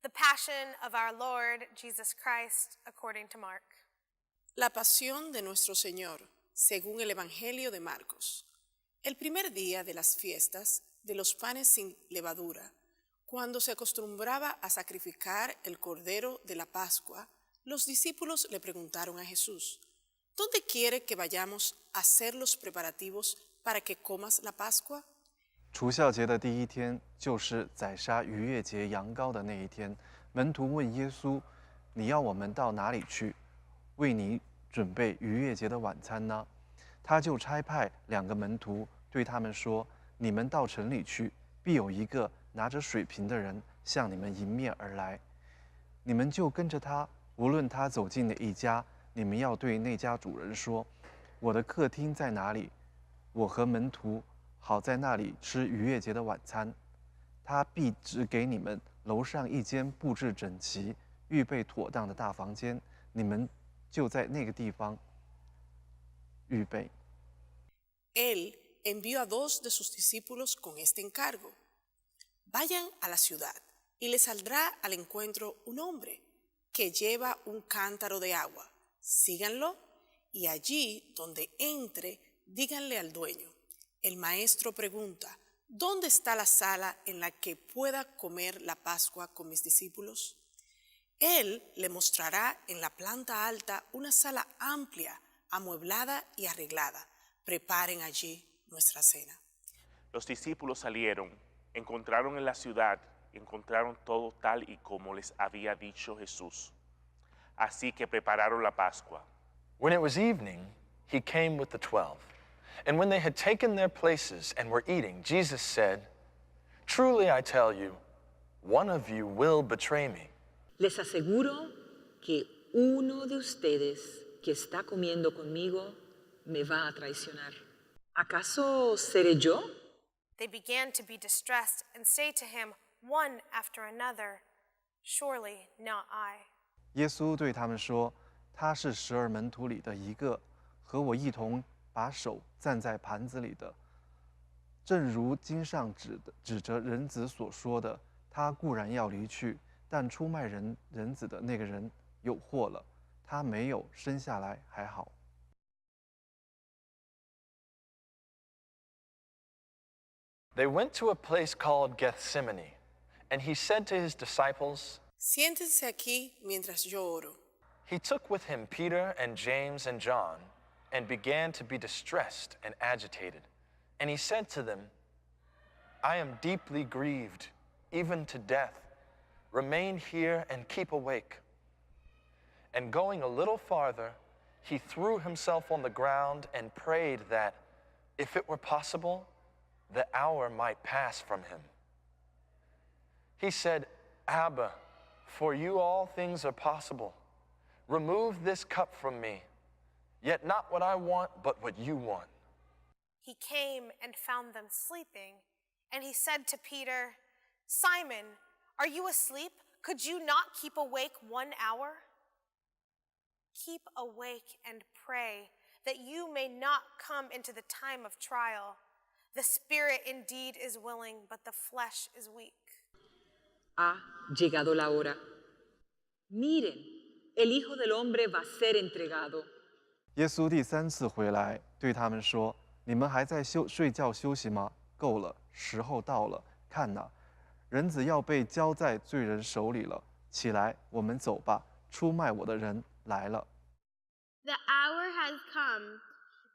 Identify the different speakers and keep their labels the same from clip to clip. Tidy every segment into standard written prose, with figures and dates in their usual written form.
Speaker 1: The Passion of our Lord Jesus Christ according to Mark.
Speaker 2: La pasión de nuestro Señor, según el Evangelio de Marcos. El primer día de las fiestas de los panes sin levadura, cuando se acostumbraba a sacrificar el cordero de la Pascua, los discípulos le preguntaron a Jesús: ¿Dónde quiere que vayamos a hacer los preparativos para que comas la Pascua?
Speaker 3: 除酵节的第一天，就是宰杀逾越节羊羔的那一天。门徒问耶稣：“你要我们到哪里去，为你准备逾越节的晚餐呢？”他就差派2个门徒，对他们说：“你们到城里去，必有一个拿着水瓶的人向你们迎面而来，你们就跟着他。无论他走进哪一家，你们要对那家主人说：我的客厅在哪里？我和门徒好在那里吃逾越节的晚餐。他必指给你们楼上一间布置整齐、预备妥当的大房间，你们就在那个地方预备。”
Speaker 2: Él envió a 2 de sus discípulos con este encargo: Vayan a la ciudad y les saldrá al encuentro un hombre que lleva un cántaro de agua. Síganlo y allí donde entre, díganle al dueño: el maestro pregunta, ¿dónde está la sala en la que pueda comer la Pascua con mis discípulos? Él le mostrará en la planta alta una sala amplia, amueblada y arreglada. Preparen allí nuestra cena.
Speaker 4: Los discípulos salieron, encontraron en la ciudad y encontraron todo tal y como les había dicho Jesús. Así que prepararon la Pascua.
Speaker 5: When it was evening, he came with the 12. And when they had taken their places and were eating, Jesus said, "Truly I tell you, one of you will betray me."
Speaker 6: Les aseguro que uno de ustedes que está comiendo conmigo me va a traicionar. ¿Acaso seré yo?
Speaker 1: They began to be distressed and say to him one after another, "Surely not I."
Speaker 3: 耶稣对他们说：“他是12门徒里的一个，和我一同把手蘸在盘子里的。正如经上指着人子所说的，他固然要离去，但出卖人子的那个人有祸了。他没有生下来还好。”
Speaker 5: They went to a place called Gethsemane, and he said to his disciples,
Speaker 2: Siéntense aquí mientras yo oro.
Speaker 5: He took with him Peter and James and John and began to be distressed and agitated. And he said to them, I am deeply grieved, even to death. Remain here and keep awake. And going a little farther, he threw himself on the ground and prayed that, if it were possible, the hour might pass from him. He said, Abba, for you all things are possible. Remove this cup from me, yet not what I want, but what you want.
Speaker 1: He came and found them sleeping, and he said to Peter, Simon, are you asleep? Could you not keep awake 1 hour? Keep awake and pray that you may not come into the time of trial. The spirit indeed is willing, but the flesh is weak.
Speaker 6: Ha llegado la hora. Miren, el Hijo del Hombre va a ser entregado.
Speaker 3: 耶稣第3次回来，对他们说：“你们还在睡觉休息吗？够了，时候到了。看哪，人子要被交在罪人手里了。起来，我们走吧。出卖我的人来了。”
Speaker 7: The hour has come.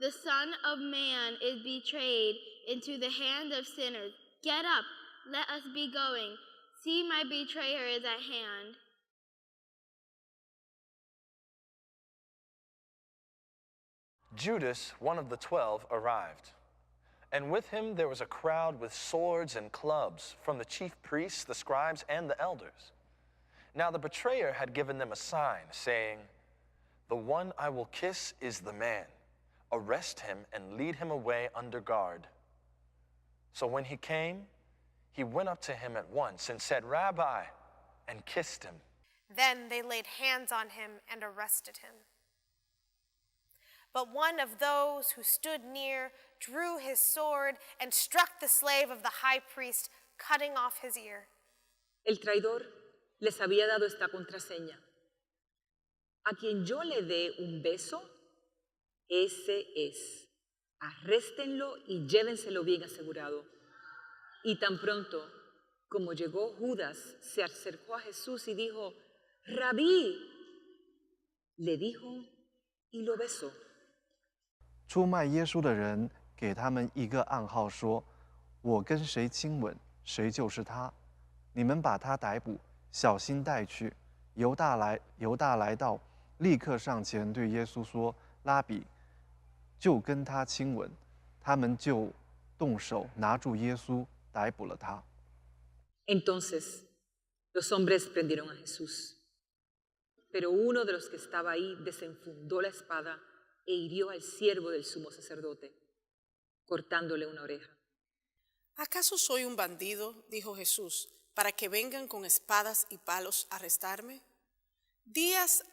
Speaker 7: The Son of Man is betrayed into the hand of sinners. Get up, let us be going. See, my betrayer is at hand.
Speaker 5: Judas, one of the 12, arrived. And with him there was a crowd with swords and clubs from the chief priests, the scribes, and the elders. Now the betrayer had given them a sign, saying, The one I will kiss is the man. Arrest him and lead him away under guard. So when he came, he went up to him at once and said, Rabbi, and kissed him.
Speaker 1: Then they laid hands on him and arrested him. But one of those who stood near drew his sword and struck the slave of the high priest, cutting off his ear.
Speaker 6: El traidor les había dado esta contraseña. A quien yo le dé un beso, ese es. Arréstenlo y llévenselo bien asegurado. Y tan pronto como llegó Judas, se acercó a Jesús y dijo, Rabí, le dijo y lo besó.
Speaker 3: 出卖耶稣的人给他们一个暗号，说：“我跟谁亲吻，谁就是他。你们把他逮捕，小心带去。”犹大来到，立刻上前对耶稣说：“拉比，就跟他亲吻。”他们就动手拿住耶稣，逮捕了他。
Speaker 6: Entonces los hombres prendieron a Jesús. Pero uno de los que estaba ahí desenfundó la espada e hirió al siervo del sumo sacerdote, cortándole una oreja.
Speaker 2: ¿Acaso soy un bandido, dijo Jesús, para que vengan con espadas y palos a arrestarme? Días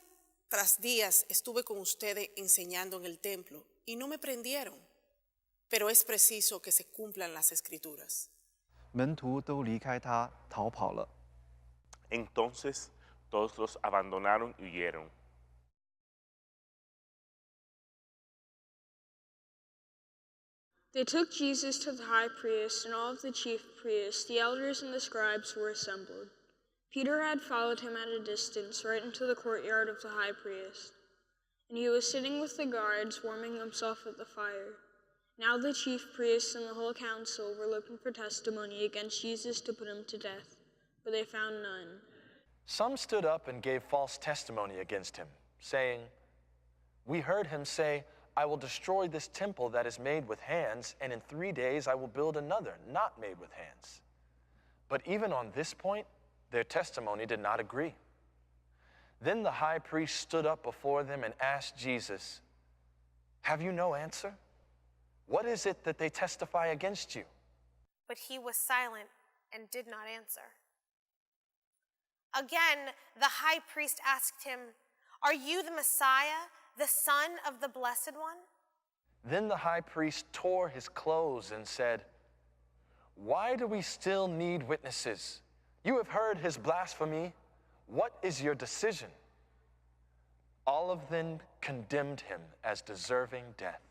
Speaker 2: tras días estuve con ustedes enseñando en el templo y no me prendieron. Pero es preciso que se cumplan las escrituras.
Speaker 3: 门徒都离开他，逃跑了。
Speaker 4: Entonces todos los abandonaron y huyeron.
Speaker 8: They took Jesus to the high priest, and all of the chief priests, the elders, and the scribes were assembled. Peter had followed him at a distance, right into the courtyard of the high priest. And he was sitting with the guards, warming himself at the fire. Now the chief priests and the whole council were looking for testimony against Jesus to put him to death, but they found none.
Speaker 5: Some stood up and gave false testimony against him, saying, "We heard him say, 'I will destroy this temple that is made with hands, and in 3 days I will build another, not made with hands.' But even on this point, their testimony did not agree. Then the high priest stood up before them and asked Jesus, 'Have you no answer? What is it that they testify against you?'
Speaker 1: But he was silent and did not answer. Again, the high priest asked him, 'Are you the Messiah, the Son of the Blessed One?'
Speaker 5: Then the high priest tore his clothes and said, 'Why do we still need witnesses? You have heard his blasphemy. What is your decision?' All of them condemned him as deserving death.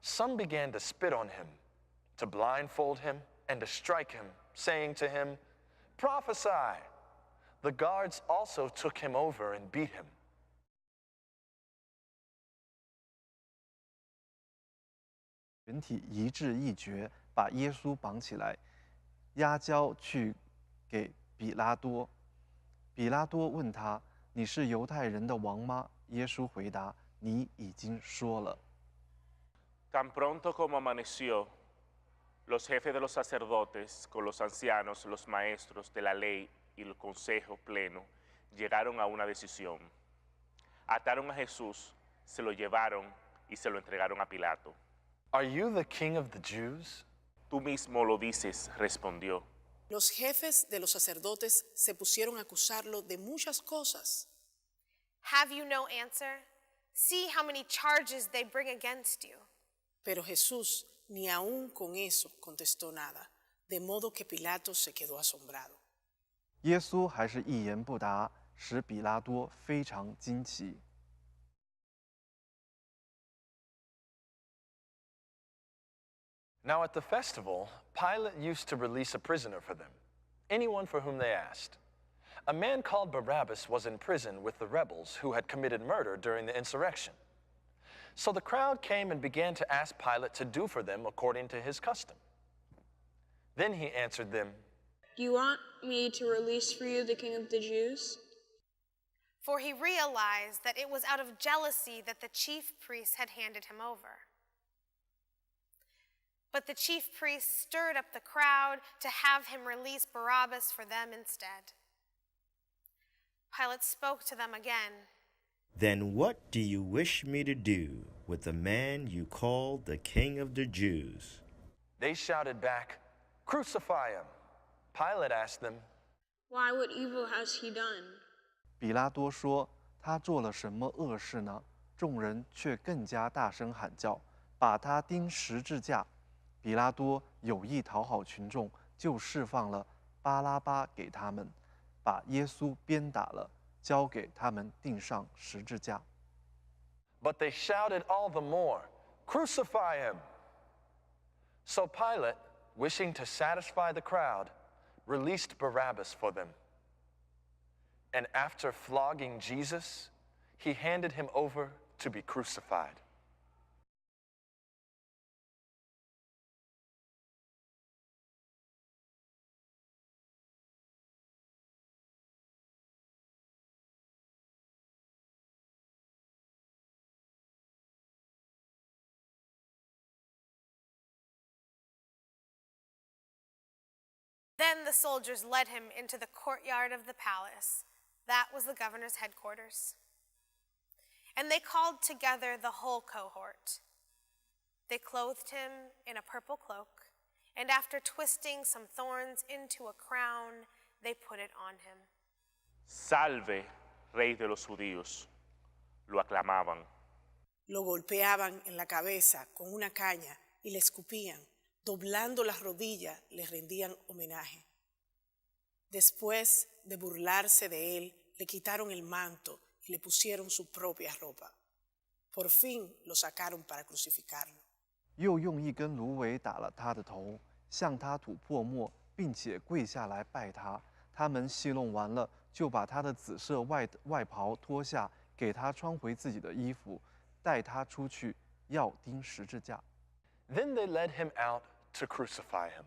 Speaker 5: Some began to spit on him, to blindfold him, and to strike him, saying to him, 'Prophesy!' The guards also took him over and beat him.
Speaker 3: 全体一致一决，把耶稣绑起来，押交去给比拉多。比拉多问他：“你是犹太人的王吗？”耶稣回答：“你已经说了。”
Speaker 4: Tan pronto como amaneció, los jefes de los sacerdotes, con los ancianos, los maestros de la ley y el consejo pleno, llegaron a una decisión. Ataron a Jesús, se lo llevaron y se lo entregaron a Pilato.
Speaker 5: "Are you the king of the Jews?"
Speaker 4: Tú mismo lo dices, respondió.
Speaker 2: Los jefes de los sacerdotes se pusieron a acusarlo de muchas cosas.
Speaker 1: Have you no answer? See how many charges they bring against you.
Speaker 2: Pero Jesús ni aún con eso contestó nada, de modo que Pilato se quedó asombrado.
Speaker 3: 耶稣还是一言不答，使比拉多非常惊奇。
Speaker 5: Now at the festival, Pilate used to release a prisoner for them, anyone for whom they asked. A man called Barabbas was in prison with the rebels who had committed murder during the insurrection. So the crowd came and began to ask Pilate to do for them according to his custom. Then he answered them,
Speaker 8: Do you want me to release for you the king of the Jews?
Speaker 1: For he realized that it was out of jealousy that the chief priests had handed him over. But the chief priests stirred up the crowd to have him release Barabbas for them instead. Pilate spoke to them again.
Speaker 9: Then what do you wish me to do with the man you call the King of the Jews?
Speaker 5: They shouted back, "Crucify him!" Pilate asked them,
Speaker 8: Why, what evil has he done?
Speaker 3: 比拉多说：“他做了什么恶事呢？”众人却更加大声喊叫，把他钉十字架。比拉多有意讨好群众，就释放了巴拉巴给他们，把耶稣鞭打了，交给他们钉上十字架。
Speaker 5: But they shouted all the more, "Crucify him!" So Pilate, wishing to satisfy the crowd, released Barabbas for them. And after flogging Jesus, he handed him over to be crucified.
Speaker 1: Then the soldiers led him into the courtyard of the palace. That was the governor's headquarters. And they called together the whole cohort. They clothed him in a purple cloak, and after twisting some thorns into a crown, they put it on him.
Speaker 4: Salve, Rey de los Judíos. Lo aclamaban.
Speaker 2: Lo golpeaban en la cabeza con una caña y le escupían. Doblando las rodillas, le rendían homenaje. Después de burlarse de él, le quitaron el manto y le pusieron su propia ropa. Por fin lo sacaron para crucificarlo.
Speaker 3: 又用一根芦苇打了他的头，向他吐唾沫，并且跪下来拜他。他们戏弄完了，就把他的紫色外袍脱下，给他穿回自己的衣服，带他出去，要钉十字架。
Speaker 5: Then they led him out to crucify him.